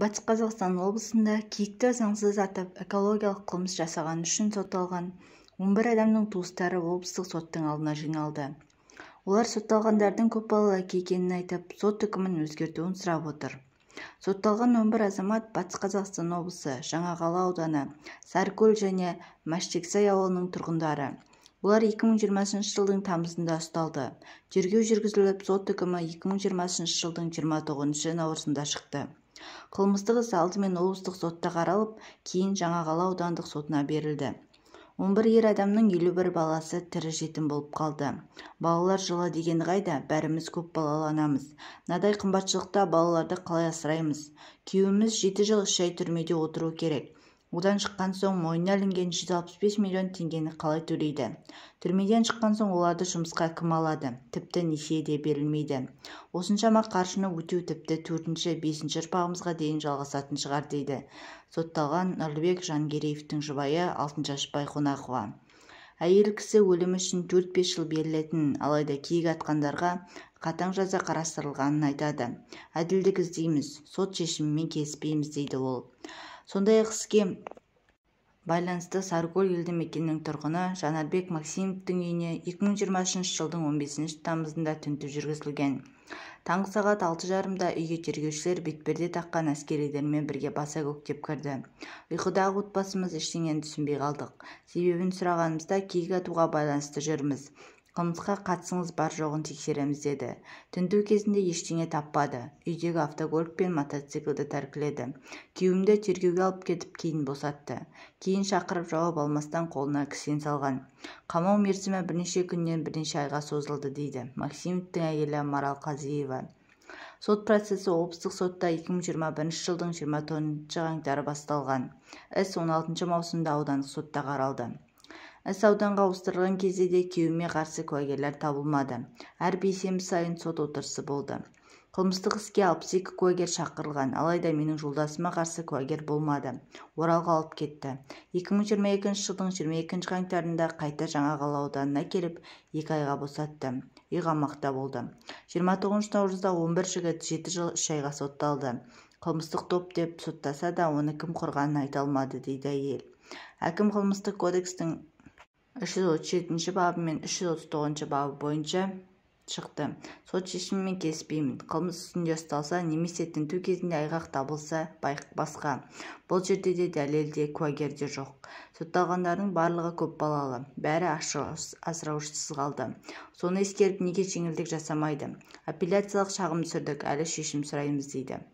Батыс Қазақстан облысында киікті заңсыз атып экологиялық қылмыс жасағаны үшін сотталған 11 адамның туыстары облыстық соттың алдына жиналды. Олар сотталғандардың көпбалалы әке екенін айтып, сот үкімін өзгертуін сұрап отыр. Сотталған 11 азамат Батыс Қазақстан облысы Жаңақала ауданы Сарыкөл және Маштексай ауылының тұрғындары. Олар 2020 жылдың тамызында ұсталды. Тергеу жүргізіліп, сот үкімі 2020 жылдың 29 наурызында шықты. Қылмыстық іс алдымен облыстық сотта қаралып, кейін Жаңақала аудандық сотына берілді. 11 ер адамның 51 баласы тірі жетім болып қалды. Балалар жылы дегені қайда, бәріміз көп балалы анамыз. Мынадай қымбатшылықта балаларды қалай асыраймыз? Күйеуіміз 7 жыл 3 ай түрмеде отыру керек. Одан шыққан соң мойнына ілінген 165 миллион теңгені қалай төлейді? Түрмеден шыққан соң оларды жұмысқа кім алады? Тіпті несие де берілмейді. Осыншама қаржыны өтеу тіпті 4-5 ұрпағымызға дейін жалғасатын шығар дейді сотталған Нұрлыбек Жангереевтің жұбайы Алтыншаш Байқонақова. Әйел кісі өлімі үшін 4-5 жыл берілетін, алайда киік атқандарға қатаң жаза қарастырылғанын айтады. Әділдік іздейміз, сот шешімімен келіспейміз дейді ол. Сондай-ақ іске байланысты Сарыкөл елді мекенінің тұрғыны Жанарбек Максимовтың үйіне 2020 жылдың 15 тамызында тінту жүргізілген. Таңғы сағат 6:30-да үйге тергеушілер бетперде таққан әскерилермен бірге баса көктеп кірді. Ұйқыдағы отбасымыз ештеңені түсінбей қалдық. Себебін сұрағанымызда киік атуға байланысты жүрміз. Қылмысқа қатысыңыз бар жоғын тексереміз деді. Тінту кезінде ештеңе таппады. Үйдегі автокөлік пен мотоциклді тәркіледі. Күйеуімді тергеуге алып кетіп кейін босатты. Кейін шақырып жауап алмастан қолына кісен салған. Қамау мерзімі бірнеше күннен бірнеше айға созылды дейді Максимовтың әйелі Марал Қазиева. Сот процесі облыстық сотта 2021 жылдың 24 қаңтары басталған. Іс 16 маусымда аудандық сотта қаралды. Іс ауданға ауыстырылған кезде де күйеуіме қарсы куәгерлер табылмады. Әр бейсенбі сайын сот отырысы болды. Қылмыстық іске 62 куәгер шақырылған, алайда менің жолдасыма қарсы куәгер болмады. Оралға алып кетті. 2022 жылдың 22 қаңтарында қайта Жаңақала ауданына келіп, 2 айға босатты. Үй қамақта болды. 29 наурызда 11 жігіт 7 жыл 3 айға сотталды. Қылмыстық топ деп соттаса да, оны кім құрғанын айта алмады дейді әйел. Әкім қылмыстық кодекстің 337 бабы мен 339 бабы бойынша шықты. Сот шешімімен келіспеймін. Қылмыс үстінде ұсталса, немесе тінту кезінде айғақ табылса, басқа. Бұл жерде де дәлел де, куәгер де жоқ. Сотталғандардың барлығы көп балалы. Бәрі асыраушысыз қалды. Соны ескеріп, неге жеңілдік жасамайды? Апелляциялық шағым түсірдік, әлі шешім сұраймыз дейді.